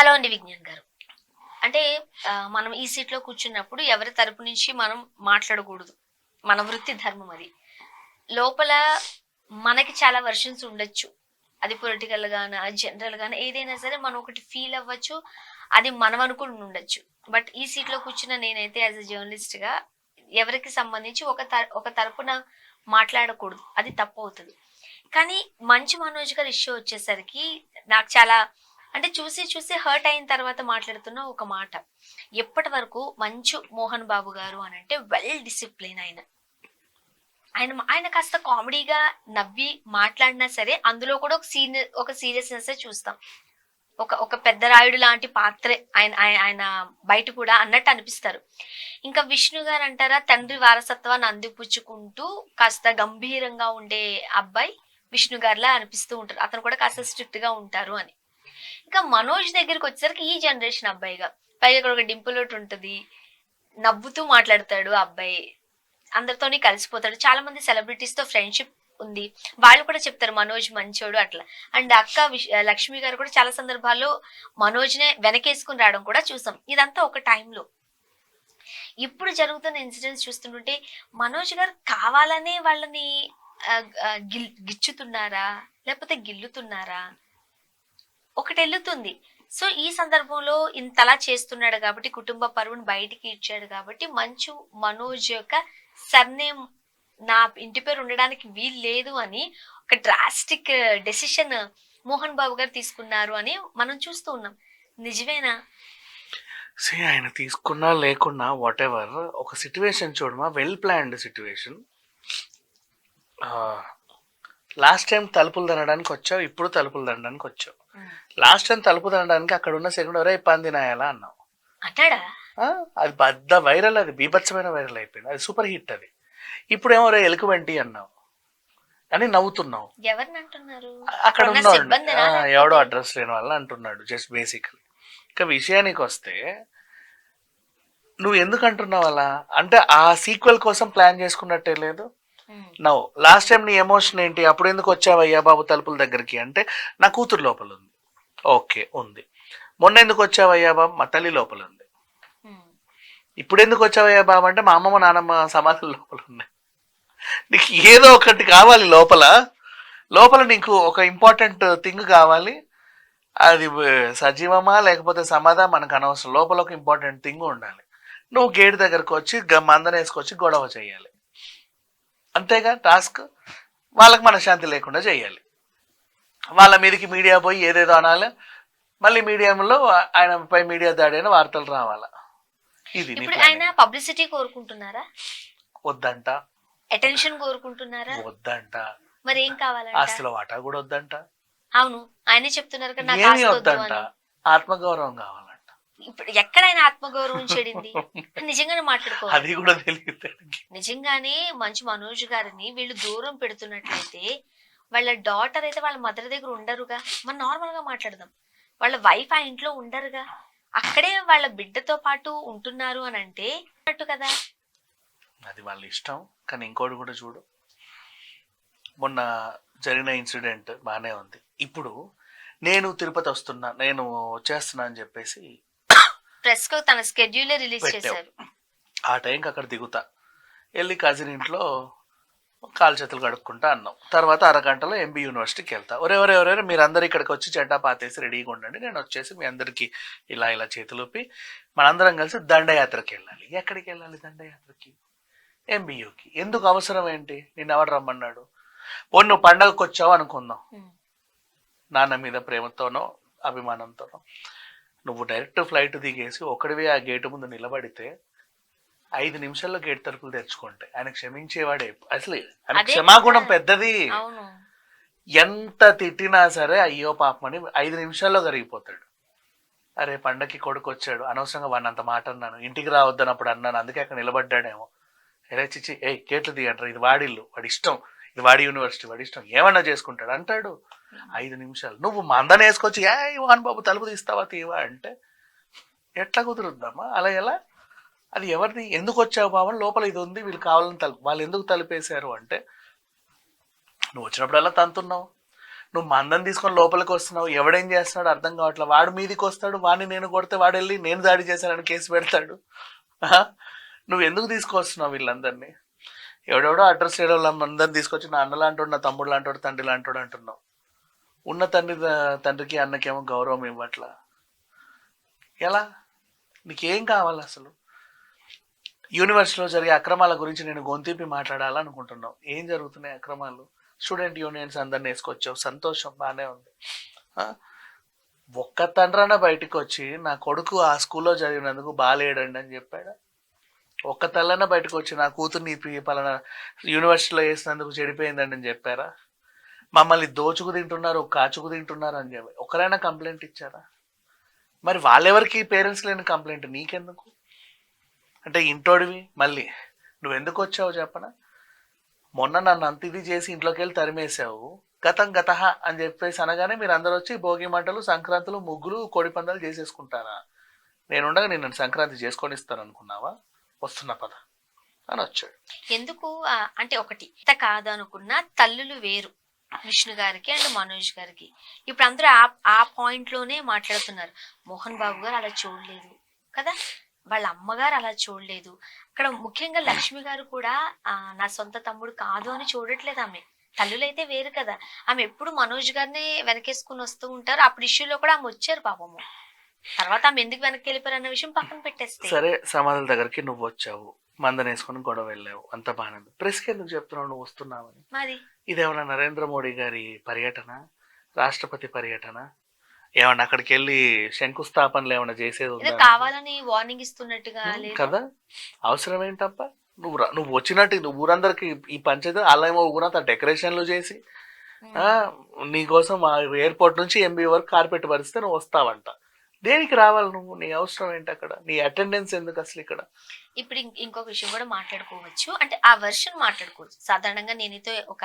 Hello అండి విజ్ఞాన్ గారు. అంటే మనం ఈ సీట్‌లో కూర్చున్నప్పుడు ఎవరి తరపు నుంచి మనం మాట్లాడకూడదు. మన వృత్తి ధర్మం అది. లోపల మనకి చాలా వెర్షన్స్ ఉండొచ్చు. అది పొలిటికల్ గాన, జనరల్ గాన ఏదైనా సరే మనం ఒకటి ఫీల్ అవ్వచ్చు. అది మనం అనుకుని ఉండొచ్చు. బట్ ఈ సీట్‌లో కూర్చున్న నేనైతే యాస్ ఎ జర్నలిస్ట్‌గా ఎవరికి సంబంధించి ఒక తరపున మాట్లాడకూడదు. అది తప్పవుతది. కానీ మంచు మనోజ్ గారి ఇష్యూ వచ్చేసరికి నాకు చాలా అంటే చూసి చూసి హర్ట్ అయిన తర్వాత మాట్లాడుతున్న ఒక మాట. ఎప్పటి వరకు మంచు మోహన్ బాబు గారు అనంటే వెల్ డిసిప్లిన్ ఆయన. ఆయన కాస్త కామెడీగా నవ్వి మాట్లాడినా సరే అందులో కూడా ఒక సీరియస్‌నెస్ చూస్తాం. ఒక పెద్ద రాయుడు లాంటి పాత్రే ఆయన ఆయన ఆయన బయట కూడా అన్నట్టు అనిపిస్తారు. ఇంకా విష్ణు గారు అంటారా తండ్రి వారసత్వాన్ని అందిపుచ్చుకుంటూ కాస్త గంభీరంగా ఉండే అబ్బాయి విష్ణు గారిలా అనిపిస్తూ ఉంటారు. అతను కూడా కాస్త స్ట్రిక్ట్ గా ఉంటారు అని. ఇంకా మనోజ్ దగ్గరికి వచ్చేసరికి ఈ జనరేషన్ అబ్బాయిగా పైగా ఇక్కడ ఒక డింపుల్ ఒకటి ఉంటది. నవ్వుతూ మాట్లాడతాడు ఆ అబ్బాయి. అందరితోని కలిసిపోతాడు. చాలా మంది సెలబ్రిటీస్ తో ఫ్రెండ్షిప్ ఉంది. వాళ్ళు కూడా చెప్తారు మనోజ్ మంచోడు అట్లా. అండ్ అక్క లక్ష్మి గారు కూడా చాలా సందర్భాల్లో మనోజ్ నే వెనకేసుకుని రావడం కూడా చూసాం. ఇదంతా ఒక టైంలో. ఇప్పుడు జరుగుతున్న ఇన్సిడెంట్స్ చూస్తుంటే మనోజ్ గారు కావాలనే వాళ్ళని గిచ్చుతున్నారా లేకపోతే గిల్లుతున్నారా ఒకటెల్లుతుంది. సో ఈ సందర్భంలో ఇంతలా చేస్తున్నాడు కాబట్టి కుటుంబ పరువును బయటికి ఇచ్చాడు కాబట్టి మంచు మనోజ్ యొక్క సర్నేమ్ నా ఇంటి పేరు ఉండడానికి వీలు లేదు అని ఒక డ్రాస్టిక్ డెసిషన్ మోహన్ బాబు గారు తీసుకున్నారు అని మనం చూస్తూ ఉన్నాం. నిజమేనా? ఆయన తీసుకున్నా లేకున్నా వాట్ ఎవర్ ఒక సిచ్యువేషన్ చూడమా, well planned situation. Last time తలుపులు తినడానికి వచ్చావు, ఇప్పుడు తలుపులు తినడానికి వచ్చావు. లాస్ట్ టైం తలుపు తినడానికి అక్కడ ఉన్న సెకండ్ ఎవరో పంది నాయాలా అన్నావు. అది పెద్ద వైరల్, అది బీభత్సమైన వైరల్ అయిపోయింది, అది సూపర్ హిట్. అది ఇప్పుడు ఏమో ఎలుక వెంటి అన్నావు అని నవ్వుతున్నావు. అక్కడ ఉన్నాడు ఎవడో అడ్రస్ లేని వాళ్ళ అంటున్నాడు జస్ట్ బేసిక్లీ. ఇంకా విషయానికి వస్తే నువ్వు ఎందుకు అంటున్నావు అలా అంటే ఆ సీక్వెల్ కోసం ప్లాన్ చేసుకున్నట్టే లేదు. నవ్వు లాస్ట్ టైం నీ ఎమోషన్ ఏంటి, అప్పుడు ఎందుకు వచ్చావయ్యా బాబు తలుపుల దగ్గరికి అంటే నా కూతురు లోపల ఉంది. ఓకే ఉంది. మొన్న ఎందుకు వచ్చావయ్యా బాబు, మా తల్లి లోపల ఉంది. ఇప్పుడు ఎందుకు వచ్చావయ్యా బాబు అంటే మా అమ్మమ్మ నాన్నమ్మ సమాధుల లోపల ఉన్నాయి. నీకు ఏదో ఒకటి కావాలి లోపల. లోపల నీకు ఒక ఇంపార్టెంట్ థింగ్ కావాలి. అది సజీవమా లేకపోతే సమాధా మనకు అనవసరం. లోపల ఒక ఇంపార్టెంట్ థింగ్ ఉండాలి. నువ్వు గేట్ దగ్గరకు వచ్చి మందన వేసుకొచ్చి గొడవ చేయాలి. అంతేగా టాస్క్. వాళ్ళకి మనశ్శాంతి లేకుండా చేయాలి. వాళ్ళ మీదకి మీడియా పోయి ఏదేదో అనాలి. మళ్ళీ మీడియాలో ఆయనపై మీడియా దాడి అయిన వార్తలు రావాలా. ఇది ఆయన పబ్లిసిటీ కోరుకుంటున్నారా? వద్దంట. అటెన్షన్ కోరుకుంటున్నారా? వద్దంట. మరి ఏం కావాలంట? ఆస్తిలో వాటా కూడా వద్దంట. అవును, ఆయనే చెప్తున్నారు కదా. ఏమీ వద్దంట, ఆత్మగౌరవం కావాలంట. ఇప్పుడు ఎక్కడైనా ఆత్మగౌరవం చెడింది నిజంగానే మాట్లాడుకోవాలి. అది కూడా తెలియదు. నిజంగానే మంచి మనోజ్ గారిని వీళ్ళు దూరం పెడుతున్నట్లయితే వాళ్ళ డాటర్ అయితే వాళ్ళ మదర్ దగ్గర ఉండరుగా. మనం నార్మల్ గా మాట్లాడదాం. వాళ్ళ వైఫ్ ఆ ఇంట్లో ఉండరుగా, అక్కడే వాళ్ళ బిడ్డతో పాటు ఉంటున్నారు అని అంటే అన్నట్టు కదా. అది వాళ్ళ ఇష్టం. కానీ ఇంకోటి కూడా చూడు, మొన్న జరిగిన ఇన్సిడెంట్ బాగానే ఉంది. ఇప్పుడు నేను తిరుపతి వస్తున్నా, నేను వచ్చేస్తున్నా అని చెప్పేసి ప్రెస్ కు తన స్కెడ్యూల్ రిలీజ్ చేశారు. ఆ టైంకి అక్కడ దిగుతా, వెళ్ళి కజిన్ ఇంట్లో కాలు చేతులు కడుక్కుంటా అన్నాం. తర్వాత అరగంటలో ఎంబీ యూనివర్సిటీకి వెళ్తా. ఎవరెవరెవరెవరు మీరు అందరు ఇక్కడికి వచ్చి చెడ్డా పాతేసి రెడీగా ఉండండి, నేను వచ్చేసి మీ అందరికి ఇలా ఇలా చేతులుపి మనందరం కలిసి దండయాత్రకి వెళ్ళాలి. ఎక్కడికి వెళ్ళాలి దండయాత్రకి? ఎంబీయూకి. ఎందుకు, అవసరం ఏంటి? నేను ఎవరు రమ్మన్నాడు? పోనీ నువ్వు పండగకు వచ్చావు అనుకుందాం, నాన్న మీద ప్రేమతోనో అభిమానంతోనో. నువ్వు డైరెక్ట్ ఫ్లైట్ దిగేసి ఒకడివి ఆ గేటు ముందు నిలబడితే 5 నిమిషాల్లో గేట్ తలుపులు తెరుచుకుంటాయి. ఆయన క్షమించేవాడే. అసలు ఆయన క్షమాగుణం పెద్దది. ఎంత తిట్టినా సరే అయ్యో పాపమని 5 నిమిషాల్లో కరిగిపోతాడు. అరే పండక్కి కొడుకు వచ్చాడు, అనవసరంగా వాడిని అంత మాట అన్నాను, ఇంటికి రావద్దనప్పుడు అన్నాను, అందుకే అక్కడ నిలబడ్డాడేమో. ఎలా చిచ్చి గేట్లు దిగంటారు, ఇది వాడిల్లు, వాడి ఇష్టం, ఇది వాడి యూనివర్సిటీ, వాడి ఇష్టం, ఏమన్నా చేసుకుంటాడు అంటాడు. 5 నిమిషాలు నువ్వు మందన వేసుకొచ్చి వాన్ బాబు తలుపు తీస్తావా తీవా అంటే ఎట్లా కుదురుద్దామా? అలా ఎలా? అది ఎవరిది? ఎందుకు వచ్చావు బాబు? లోపల ఇది ఉంది, వీళ్ళు కావాలని వాళ్ళు ఎందుకు తలుపేశారు అంటే నువ్వు వచ్చినప్పుడల్లా తంతున్నావు. నువ్వు మందం తీసుకొని లోపలికి వస్తున్నావు, ఎవడేం చేస్తున్నాడు అర్థం కావట్లేదు. వాడు మీదికి వస్తాడు, వాడిని నేను కొడితే వాడు వెళ్ళి నేను దాడి చేశానని కేసు పెడతాడు. నువ్వు ఎందుకు తీసుకొస్తున్నావు వీళ్ళందరినీ? ఎవడెవడో అడ్రస్ చేయడం అందరిని తీసుకొచ్చి నా అన్న లాంటోడు, నా తమ్ముడు లాంటోడు, తండ్రి లాంటోడు అంటున్నావు. ఉన్న తండ్రికి అన్నకేమో గౌరవం ఇవ్వట్లా. ఎలా? నీకేం కావాలి అసలు? యూనివర్సిటీలో జరిగే అక్రమాల గురించి నేను గొంతిప్పి మాట్లాడాలనుకుంటున్నావు. ఏం జరుగుతున్నాయి అక్రమాలు? స్టూడెంట్ యూనియన్స్ అందరిని వేసుకొచ్చావు, సంతోషం, బాగానే ఉంది. ఒక్క తండ్రన బయటకు వచ్చి నా కొడుకు ఆ స్కూల్లో జరిగినందుకు బాగాలేడండి అని చెప్పాడా? ఒక్క తల్లన బయటకు వచ్చి నా కూతుర్ని పలానా యూనివర్సిటీలో వేసినందుకు చెడిపోయిందండి అని చెప్పారా? మమ్మల్ని దోచుకు తింటున్నారు, కాచుకు తింటున్నారు అని చెప్పి ఒకరైనా కంప్లైంట్ ఇచ్చారా? మరి వాళ్ళెవరికి పేరెంట్స్ లేని కంప్లైంట్ నీకెందుకు? అంటే ఇంటోడివి మళ్ళీ నువ్వెందుకు వచ్చావు చెప్పనా? మొన్న నన్ను అంత ఇది చేసి ఇంట్లోకి వెళ్ళి తరిమేసావు, గతం గతహ అని చెప్పేసి అనగానే మీరు అందరూ వచ్చి భోగి మంటలు, సంక్రాంతులు, ముగ్గులు, కోడి పందాలు చేసేసుకుంటారా? నేనుండగా నేను సంక్రాంతి చేసుకొని ఇస్తాను అనుకున్నావా? వస్తున్నా పద అని వచ్చాడు. ఎందుకు అంటే ఒకటి ఇంత కాదనుకున్న తల్లులు వేరు, విష్ణు గారికి అండ్ మనోజ్ గారికి. ఇప్పుడు అందరూ ఆ పాయింట్ లోనే మాట్లాడుతున్నారు. మోహన్ బాబు గారు అలా చూడలేదు కదా, వాళ్ళ అమ్మగారు అలా చూడలేదు. అక్కడ ముఖ్యంగా లక్ష్మి గారు కూడా నా సొంత తమ్ముడు కాదు అని చూడట్లేదు. ఆమె తల్లులైతే వేరు కదా, ఆమె ఎప్పుడు మనోజ్ గారిని వెనకేసుకుని వస్తూ ఉంటారు. అప్పుడు ఇష్యూలో కూడా ఆమె వచ్చారు పాపము. తర్వాత ఆమె ఎందుకు వెనక్కి వెళ్ళిపోయారు అన్న విషయం పక్కన పెట్టేస్తే, సరే సమాధుల దగ్గరికి నువ్వు వచ్చావు, మందన వేసుకొని గొడవ వెళ్ళావు, అంత బాగానే ఉంది. ప్రెస్కి ఎందుకు చెప్తున్నావు నువ్వు వస్తున్నావని? మరి ఇదేమన్నా నరేంద్ర మోడీ గారి పర్యటన, రాష్ట్రపతి పర్యటన? ఏమన్నా అక్కడికి వెళ్ళి శంకుస్థాపనలు ఏమన్నా చేసేది ఉందా? కావాలని వార్నింగ్ ఇస్తున్నట్టుగా కదా. అవసరం ఏంటప్ప? నువ్వు వచ్చినట్టు నువ్వు ఊరందరికి ఈ పంచాయతీ అలా ఏమో ఊరంతా డెకరేషన్లు చేసి నీకోసం ఎయిర్పోర్ట్ నుంచి ఎంబీ వరకు కార్పెట్ పరిస్తే నువ్వు వస్తావంట. దేనికి రావాలి నువ్వు? నీ అవసరం ఏంటి అక్కడ? నీ అటెండెన్స్ ఎందుకు అసలు ఇక్కడ? ఇప్పుడు ఇంకొక విషయం కూడా మాట్లాడుకోవచ్చు, అంటే ఆ వర్షన్ మాట్లాడుకోవచ్చు. సాధారణంగా నేనైతే ఒక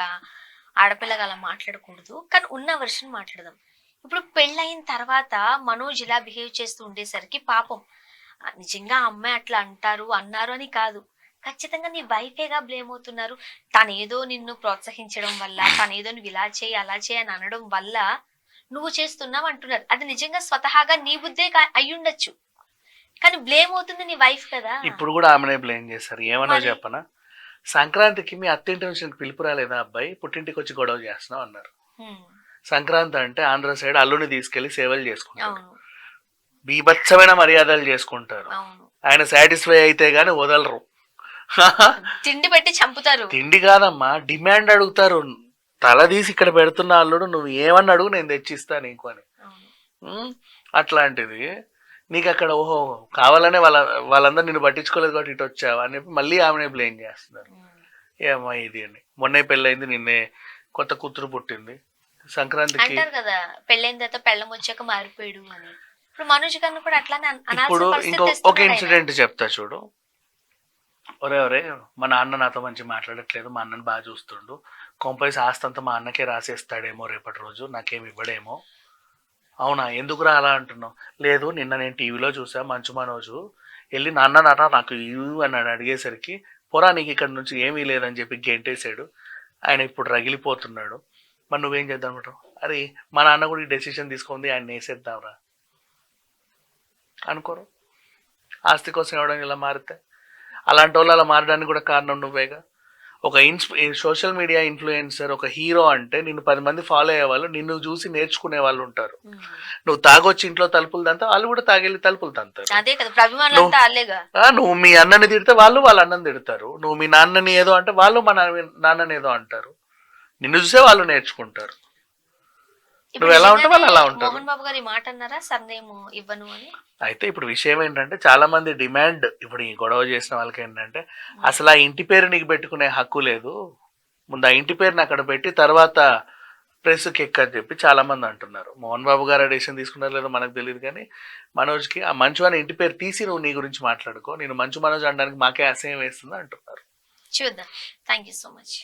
ఆడపిల్లగా అలా మాట్లాడకూడదు, కానీ ఉన్న వర్షన్ మాట్లాడదాం. ఇప్పుడు పెళ్ళయిన తర్వాత మనోజ్ ఇలా బిహేవ్ చేస్తూ ఉండేసరికి పాపం నిజంగా అమ్మాయి అట్లా అన్నారు అని కాదు, ఖచ్చితంగా నీ వైఫేగా బ్లేమ్ అవుతున్నారు. తనేదో నిన్ను ప్రోత్సహించడం వల్ల, తనేదో నువ్వు ఇలా చేయి అలా చేయి అని అనడం వల్ల నువ్వు చేస్తున్నావు అంటున్నారు. అది నిజంగా స్వతహాగా నీ బుద్ధే అయ్యుండొచ్చు, కానీ బ్లేమ్ అవుతుంది నీ వైఫ్ కదా. ఇప్పుడు కూడా ఆమెనే బ్లేమ్ చేస్తారు. ఏమన్నా చెప్పనా? సంక్రాంతికి మీ అత్తింటి నుంచి పిలుపు రాలేదా అబ్బాయి, పుట్టింటికి వచ్చి గొడవ చేస్తున్నావు అన్నారు. సంక్రాంతి అంటే ఆంధ్ర సైడ్ అల్లుని తీసుకెళ్లి సేవలు చేసుకుంటారు, బీభత్సమైన మర్యాదలు చేసుకుంటారు. ఆయన సాటిస్ఫై అయితే గాని వదలరు. తిండి పెట్టి చంపుతారు. తిండి కాదమ్మా, డిమాండ్ అడుగుతారు. తల తీసి ఇక్కడ పెడుతున్న అల్లుడు నువ్వు ఏమన్నా అడుగు నేను తెచ్చిస్తా నీకు అని. అట్లాంటిది నీకు అక్కడ ఓహో కావాలనే వాళ్ళందరూ నిన్ను పట్టించుకోలేదు కాబట్టి ఇటు వచ్చావా అని చెప్పి మళ్ళీ ఆమెనే బ్లేమ్ చేస్తున్నారు. ఏమో ఇది అని. మొన్నే పెళ్ళయింది, నిన్నే కొత్త కూతురు పుట్టింది. సంక్రాంతికి అంటారు కదా పెళ్ళైన తర్వాత పెళ్ళం వచ్చాక మారిపోయాడు అని. ఇప్పుడు మనోజ్ గారిని కూడా అట్లానే ఇప్పుడు ఒక ఇన్సిడెంట్ చెప్తా చూడు. ఒరే మా నాన్న నాతో మంచి మాట్లాడట్లేదు, మా అన్నని బాగా చూస్తుండు, కొంపైసి ఆస్తంతా మా అన్నకే రాసేస్తాడేమో రేపటి రోజు, నాకేమి ఇవ్వడేమో. అవునా, ఎందుకురా అలా అంటున్నావు? లేదు నిన్న నేను టీవీలో చూసా మంచు మనోజు వెళ్ళి నాన్న నాకు ఇవ్వు అని అడిగేసరికి పొరా నీకు ఇక్కడ నుంచి ఏమీ లేదని చెప్పి గెంటేసాడు. ఆయన ఇప్పుడు రగిలిపోతున్నాడు. మరి నువ్వేం చేద్దాం అనుకుంటావు? అరే మా నాన్న కూడా ఈ డెసిషన్ తీసుకుంది, ఆయన వేసేద్దాంరా అనుకోరు. ఆస్తి కోసం ఇవ్వడం ఇలా మారితే అలాంటి వాళ్ళు అలా మారడానికి కూడా కారణం నువ్వేగా. ఒక సోషల్ మీడియా ఇన్ఫ్లుయెన్సర్, ఒక హీరో అంటే నిన్ను 10 మంది ఫాలో అయ్యే వాళ్ళు, నిన్ను చూసి నేర్చుకునే వాళ్ళు ఉంటారు. నువ్వు తాగొచ్చి ఇంట్లో తలుపులు తంతా, వాళ్ళు కూడా తాగెళ్ళి తలుపులు తంతారు. నువ్వు మీ అన్నని తిడితే వాళ్ళు వాళ్ళ అన్నని తిడతారు. నువ్వు మీ నాన్నని ఏదో అంటే వాళ్ళు మా నాన్నని ఏదో అంటారు. నిన్ను చూసే వాళ్ళు నేర్చుకుంటారు. నువ్వు ఎలా ఉంటావు వాళ్ళు అలా ఉంటారు. మోహన్ బాబు గారు ఈ మాట అన్నారా సర్నేమ్ ఇవ్వను అని? అయితే ఇప్పుడు విషయం ఏంటంటే చాలా మంది డిమాండ్, ఇప్పుడు ఈ గొడవ చేసిన వాళ్ళకి ఏంటంటే అసలు ఆ ఇంటి పేరు నీకు పెట్టుకునే హక్కు లేదు, ముందు ఆ ఇంటి పేరుని అక్కడ పెట్టి తర్వాత ప్రెస్కి ఎక్కని చెప్పి చాలా మంది అంటున్నారు. మోహన్ బాబు గారు డెసిషన్ తీసుకున్నారో లేదో మనకు తెలియదు, కానీ మనోజ్కి ఆ మంచు అనే ఇంటి పేరు తీసి నువ్వు నీ గురించి మాట్లాడుకో, నేను మంచు మనోజ్ అనడానికి మాకే అసహ్యం వేస్తుంది అంటున్నారు. చూద్దాం. Thank you so much.